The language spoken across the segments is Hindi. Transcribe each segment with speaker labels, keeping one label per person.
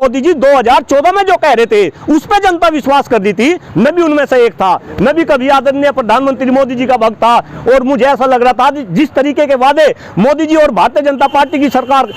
Speaker 1: मोदी जी 2014 में जो कह रहे थे उस पर जनता विश्वास कर दी थी। मैं भी उनमें से एक था। मैं भी कभी आदरणीय प्रधानमंत्री मोदी जी का भक्त था और मुझे ऐसा लग रहा था जिस तरीके के वादे मोदी जी और भारतीय जनता पार्टी की सरकार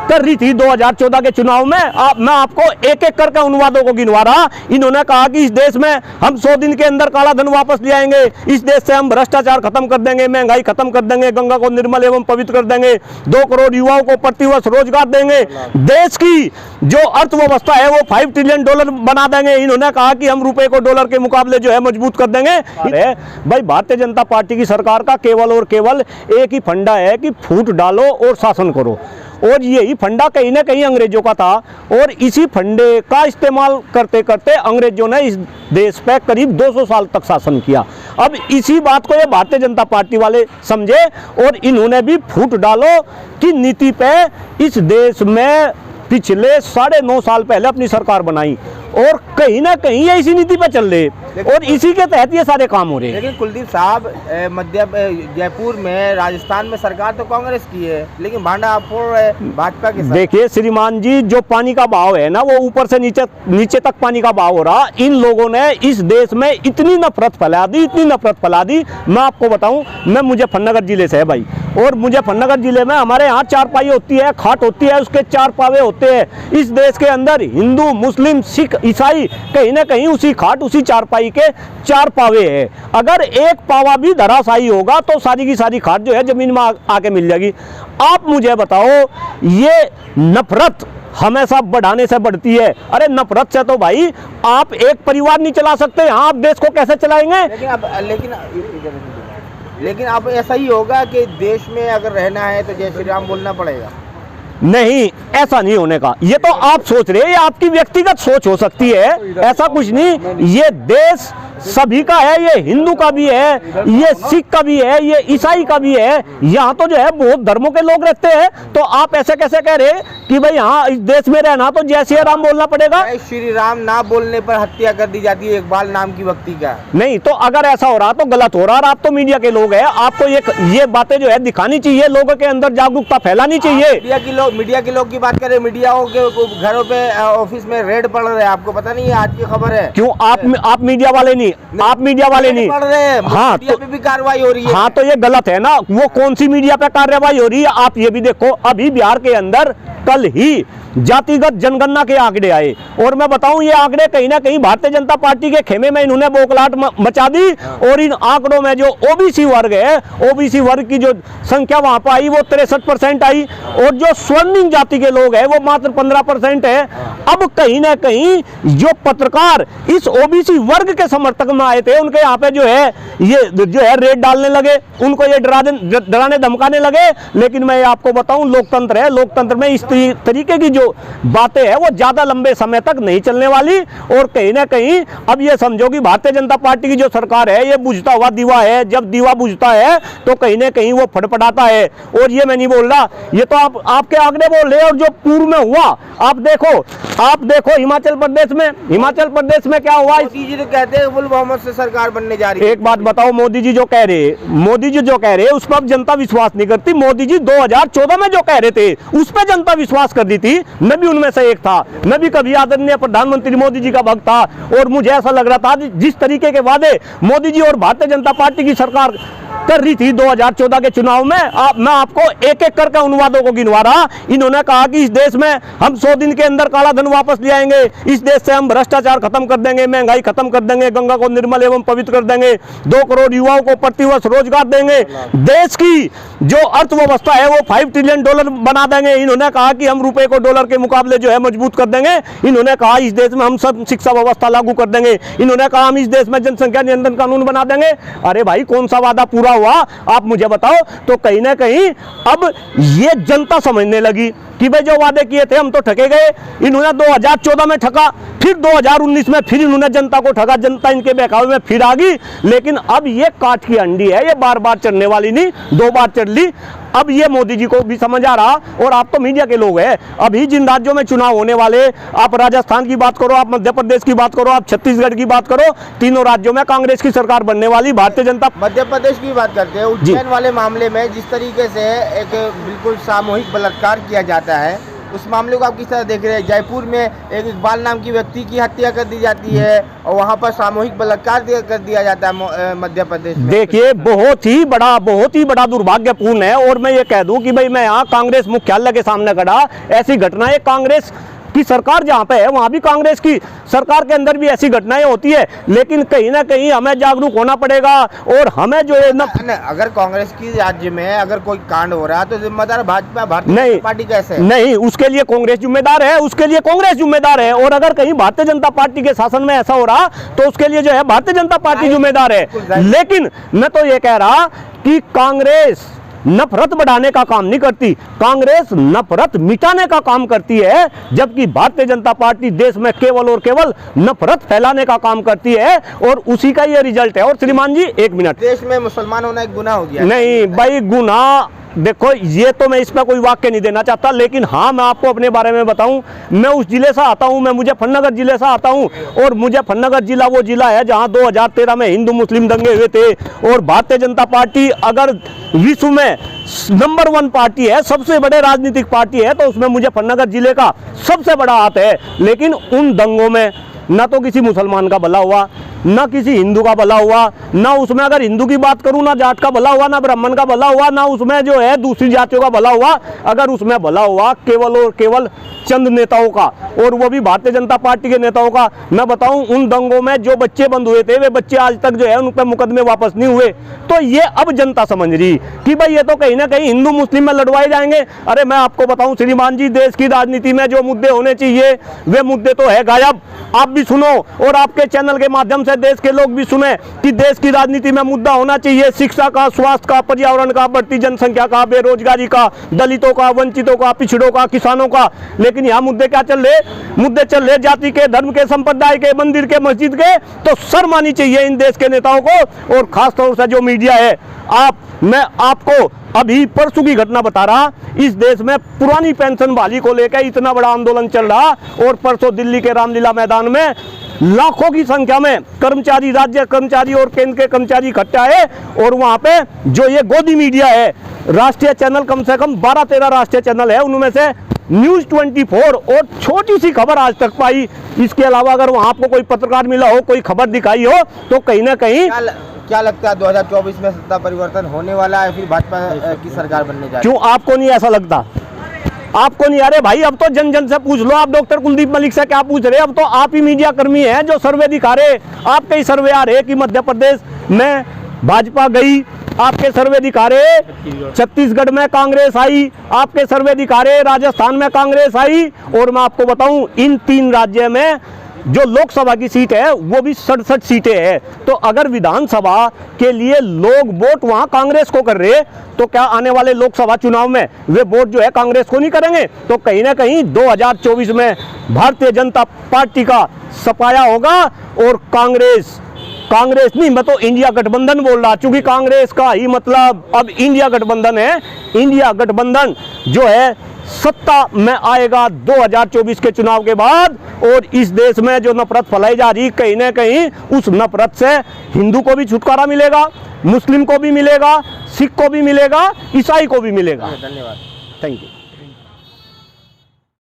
Speaker 1: कर रही थी 2014 के चुनाव में, मैं आपको एक एक करके उन वादों को गिनवा रहा। इन्होंने कहा कि इस देश में हम 100 दिन के अंदर काला धन वापस ले आएंगे, इस देश से हम भ्रष्टाचार खत्म कर देंगे, महंगाई खत्म कर देंगे, गंगा को निर्मल एवं पवित्र कर देंगे, 2 करोड़ युवाओं को प्रतिवर्ष रोजगार देंगे, देश की जो अर्थव्यवस्था है वो $5 ट्रिलियन बना देंगे। इन्होंने कहा कि हम रुपए को डॉलर के मुकाबले जो है मजबूत कर देंगे। भाई भारतीय जनता पार्टी की सरकार का केवल और केवल एक ही फंडा है कि फूट डालो और शासन करो, और यही फंडा कहीं ना कहीं अंग्रेजों का था, और इसी फंडे का इस्तेमाल करते करते अंग्रेजों ने इस देश पे करीब 200 साल तक शासन किया। अब इसी बात को ये भारतीय जनता पार्टी वाले समझे और इन्होंने भी फूट डालो की नीति पे इस देश में पिछले 9.5 साल पहले अपनी सरकार बनाई, और कहीं ना कहीं ये इसी नीति पे चल रहे और इसी के तहत ये सारे काम हो रहे हैं।
Speaker 2: लेकिन कुलदीप साहब, जयपुर में, राजस्थान में सरकार तो कांग्रेस की है, लेकिन भांडा आप फोड़ रहे भाजपा के साथ।
Speaker 1: देखिए श्रीमान जी, जो पानी का बहाव है ना वो ऊपर से नीचे तक पानी का बहाव हो रहा। इन लोगों ने इस देश में इतनी नफरत फैला दी, इतनी नफरत फैला दी। मैं आपको बताऊं, मैं मुजफ्फरनगर जिले से है भाई, और मुजफ्फरनगर जिले में हमारे यहाँ चारपाई होती है, खाट होती है, उसके 4 पावे होते हैं। इस देश के अंदर हिंदू, मुस्लिम, सिख, ईसाई कहीं ना कहीं उसी खाट, उसी चारपाई के 4 पावे हैं। अगर एक पावा भी धराशायी होगा तो सारी की सारी खाट जो है जमीन में आके मिल जाएगी। आप मुझे बताओ, ये नफरत हमेशा बढ़ाने से बढ़ती है। अरे नफरत से तो भाई आप एक परिवार नहीं चला सकते, हाँ आप देश को कैसे चलाएंगे?
Speaker 2: लेकिन अब ऐसा ही होगा कि देश में अगर रहना है तो जय श्री राम बोलना पड़ेगा।
Speaker 1: नहीं, ऐसा नहीं होने का। ये तो आप सोच रहे हैं, ये आपकी व्यक्तिगत सोच हो सकती है, ऐसा कुछ नहीं। ये देश सभी का है, ये हिंदू का भी है, ये सिख का भी है, ये ईसाई का भी है। यहाँ तो जो है बहुत धर्मों के लोग रहते हैं, तो आप ऐसे कैसे कह रहे कि भाई हाँ इस देश में रहना तो जय श्री राम बोलना पड़ेगा?
Speaker 2: जय श्री राम ना बोलने पर हत्या कर दी जाती है इकबाल नाम की व्यक्ति का।
Speaker 1: नहीं, तो अगर ऐसा हो रहा तो गलत हो रहा। और आप तो मीडिया के लोग हैं, आपको ये बातें जो है दिखानी चाहिए, लोगों के अंदर जागरूकता फैलानी चाहिए।
Speaker 2: मीडिया के लोग की बात करें, मीडियाओं के घरों पे, ऑफिस में रेड पड़ रहे हैं, आपको पता नहीं है? आज की खबर है।
Speaker 1: क्यों आप मीडिया वाले नहीं? आप मीडिया वाले नहीं
Speaker 2: पढ़ रहे हैं?
Speaker 1: हाँ,
Speaker 2: तो भी कार्रवाई हो रही है।
Speaker 1: हाँ, तो ये गलत है ना। वो कौन सी मीडिया पे कार्रवाई हो रही है? आप ये भी देखो, अभी बिहार के अंदर कल ही जातिगत जनगणना के आंकड़े आए, और मैं बताऊं ये आंकड़े कहीं ना कहीं भारतीय जनता पार्टी के खेमे में इन्होंने बोखलाहट मचा दी। और इन आंकड़ों में जो ओबीसी वर्ग है, ओबीसी वर्ग की जो संख्या वहां पर आई वो 63% आई, और जो स्वर्णिम जाति के लोग हैं वो मात्र 15% है। अब कहीं ना कहीं जो पत्रकार इस ओबीसी वर्ग के समर्थक में आए थे, उनके यहाँ पे जो है रेड डालने लगे, उनको ये डराने धमकाने लगे। लेकिन मैं आपको बताऊं, लोकतंत्र है, लोकतंत्र में इस तरीके की जो बातें हैं वो ज्यादा लंबे समय तक नहीं चलने वाली। और कहीं ना कहीं अब ये समझो कि भारतीय जनता पार्टी की जो सरकार है ये बुझता हुआ दीवा है। जब दीवा बुझता है तो कहीं ना कहीं वो फटफटाता है। और ये मैं नहीं बोल रहा, ये तो आपके आंकड़े बोल रहे हैं। और जो पूर्व में हुआ आप देखो हिमाचल प्रदेश में क्या हुआ।
Speaker 2: मोदी जी तो कहते हैं फुल बहुमत से सरकार बनने जा रही है।
Speaker 1: एक बात बताओ, मोदी जी जो कह रहे हैं उस पर जनता विश्वास नहीं करती। मोदी जी 2014 में जो कह रहे थे उस पर जनता विश्वास कर दी थी। मैं भी उनमें से एक था। मैं भी कभी आदरणीय प्रधानमंत्री मोदी जी का भक्त था, और मुझे ऐसा लग रहा था जिस तरीके के वादे मोदी जी और भारतीय जनता पार्टी की सरकार कर रही थी 2014 के चुनाव में, मैं आपको एक एक करके उन वादों को गिनवा रहा। इन्होंने कहा कि इस देश में हम 100 दिन के अंदर काला धन वापस ले आएंगे, इस देश से हम भ्रष्टाचार खत्म कर देंगे, महंगाई खत्म कर देंगे, गंगा को निर्मल एवं पवित्र कर देंगे, 2 करोड़ युवाओं को प्रतिवर्ष रोजगार देंगे, देश की जो अर्थव्यवस्था है वो $5 ट्रिलियन बना देंगे। इन्होंने कहा कि हम रुपए को डॉलर के मुकाबले जो है मजबूत कर देंगे। इन्होंने कहा इस देश में हम सब शिक्षा व्यवस्था लागू कर देंगे। इन्होंने कहा हम इस देश में जनसंख्या नियंत्रण कानून बना देंगे। अरे भाई कौन सा वादा पूरा हुआ आप मुझे बताओ। तो कहीं ना कहीं अब ये जनता समझने लगी कि भाई जो वादे किए थे हम तो ठगे गए। इन्होंने 2014 में ठगा, फिर 2019 में फिर इन्होंने जनता को ठगा, जनता इनके बहकावे में फिर आ गई। लेकिन अब ये काठ की अंडी है, ये बार बार चढ़ने वाली नहीं, 2 बार चढ़ ली। अब ये मोदी जी को भी समझ आ रहा। और आप तो मीडिया के लोग हैं, अभी जिन राज्यों में चुनाव होने वाले, आप राजस्थान की बात करो, आप मध्य प्रदेश की बात करो, आप छत्तीसगढ़ की बात करो, तीनों राज्यों में कांग्रेस की सरकार बनने वाली। भारतीय जनता
Speaker 2: मध्य प्रदेश की बात करते हैं, उज्जैन वाले मामले में जिस तरीके से एक बिल्कुल सामूहिक बलात्कार किया जाता है, उस मामले को आप किस तरह देख रहे हैं? जयपुर में एक इकबाल नाम की व्यक्ति की हत्या कर दी जाती है और वहाँ पर सामूहिक बलात्कार कर दिया जाता है मध्य प्रदेश में।
Speaker 1: देखिए बहुत ही बड़ा दुर्भाग्यपूर्ण है। और मैं ये कह दूं कि भाई मैं यहाँ कांग्रेस मुख्यालय के सामने खड़ा, ऐसी घटनाएं कांग्रेस की सरकार जहाँ पे है वहाँ भी कांग्रेस की सरकार के अंदर भी ऐसी घटनाएं होती है, लेकिन कहीं ना कहीं हमें जागरूक होना पड़ेगा। और हमें जो है ना,
Speaker 2: अगर कांग्रेस की राज्य में अगर कोई कांड हो रहा है तो जिम्मेदार भाजपा भारतीय
Speaker 1: नहीं,
Speaker 2: जनता पार्टी कैसे?
Speaker 1: नहीं, उसके लिए कांग्रेस जिम्मेदार है, उसके लिए कांग्रेस जिम्मेदार है। और अगर कहीं भारतीय जनता पार्टी के शासन में ऐसा हो रहा तो उसके लिए जो है भारतीय जनता पार्टी जिम्मेदार है। लेकिन मैं तो ये कह रहा कि कांग्रेस नफरत बढ़ाने का काम नहीं करती, कांग्रेस नफरत मिटाने का काम करती है, जबकि भारतीय जनता पार्टी देश में केवल और केवल नफरत फैलाने का काम करती है। और उसी का ये रिजल्ट है। और श्रीमान जी एक मिनट,
Speaker 2: देश में मुसलमान होना एक गुनाह हो गया?
Speaker 1: नहीं भाई, गुनाह देखो ये तो मैं इसमें कोई वाक्य नहीं देना चाहता, लेकिन हाँ मैं आपको अपने बारे में बताऊं, मैं उस जिले से आता हूं, मैं मुजफ्फरनगर जिले से आता हूं। और मुजफ्फरनगर जिला वो जिला है जहां 2013 में हिंदू मुस्लिम दंगे हुए थे। और भारतीय जनता पार्टी अगर विश्व में नंबर 1 पार्टी है, सबसे बड़े राजनीतिक पार्टी है, तो उसमें मुजफ्फरनगर जिले का सबसे बड़ा हाथ है। लेकिन उन दंगों में ना तो किसी मुसलमान का भला हुआ, ना किसी हिंदू का भला हुआ, ना उसमें अगर हिंदू की बात करूं ना जाट का भला हुआ, ना ब्राह्मण का भला हुआ, ना उसमें जो है दूसरी जातियों का भला हुआ। अगर उसमें भला हुआ केवल और केवल चंद नेताओं का, और वो भी भारतीय जनता पार्टी के नेताओं का। मैं बताऊं उन दंगों में जो बच्चे बंद हुए थे वे बच्चे आज तक जो है उन पर मुकदमे वापस नहीं हुए। तो ये अब जनता समझ रही कि भाई ये तो कहीं ना कहीं हिंदू मुस्लिम में लड़वाए जाएंगे। अरे मैं आपको बताऊं श्रीमान जी, देश की राजनीति में जो मुद्दे होने चाहिए वे मुद्दे तो है गायब। आप भी सुनो और आपके चैनल के माध्यम से देश के लोग भी सुने कि देश की राजनीति में मुद्दा होना चाहिए शिक्षा का, स्वास्थ्य का, पर्यावरण का, बढ़ती जनसंख्या का, बेरोजगारी का, दलितों का, वंचितों का, पिछड़ों का, किसानों का। लेकिन यहाँ मुद्दे क्या चल रहे? मुद्दे चल रहे जाति के, धर्म के, संप्रदाय के, मंदिर के, मस्जिद के। तो शर्म आनी चाहिए इन देश के नेताओं को, और खासतौर से जो मीडिया है। मैं आपको अभी परसों की घटना बता रहा, इस देश में पुरानी पेंशन बहाली को लेकर इतना बड़ा आंदोलन चल रहा, और परसों दिल्ली के रामलीला मैदान में लाखों की संख्या में कर्मचारी, राज्य कर्मचारी और केंद्र के कर्मचारी इकट्ठा है। और वहां पे जो ये गोदी मीडिया है, राष्ट्रीय चैनल कम से कम 12-13 राष्ट्रीय चैनल है, उनमें से न्यूज़ 24 और छोटी सी खबर आज तक पाई। इसके अलावा अगर वहां आपको कोई पत्रकार मिला हो, कोई खबर दिखाई हो, तो कहीं ना कहीं
Speaker 2: क्या लगता है 2024 में सत्ता परिवर्तन होने वाला है, फिर भाजपा की सरकार बनने जा रही है?
Speaker 1: क्यों आपको नहीं ऐसा लगता? आपको नहीं? अरे भाई अब तो जन जन से पूछ लो, आप डॉक्टर कुलदीप मलिक से क्या पूछ रहे? अब तो आप ही मीडिया कर्मी हैं जो सर्वे दिखा रहे। आपके ही सर्वे आ रहे कि मध्य प्रदेश में भाजपा गई, आपके सर्वे दिखा रहे छत्तीसगढ़ में कांग्रेस आई, आपके सर्वे दिखा रहे राजस्थान में कांग्रेस आई। और मैं आपको बताऊं इन 3 राज्यों में जो लोकसभा की सीट है वो भी 67 सीटें हैं। तो अगर विधानसभा के लिए लोग वोट वहां कांग्रेस को कर रहे, तो क्या आने वाले लोकसभा चुनाव में वे वोट जो है कांग्रेस को नहीं करेंगे? तो कहीं ना कहीं 2024 में भारतीय जनता पार्टी का सफाया होगा। और कांग्रेस नहीं, मैं तो इंडिया गठबंधन बोल रहा, चूंकि कांग्रेस का ही मतलब अब इंडिया गठबंधन है। इंडिया गठबंधन जो है सत्ता में आएगा 2024 के चुनाव के बाद। और इस देश में जो नफरत फैलाई जा रही, कहीं ना कहीं उस नफरत से हिंदू को भी छुटकारा मिलेगा, मुस्लिम को भी मिलेगा, सिख को भी मिलेगा, ईसाई को भी मिलेगा।
Speaker 2: धन्यवाद,
Speaker 1: थैंक यू।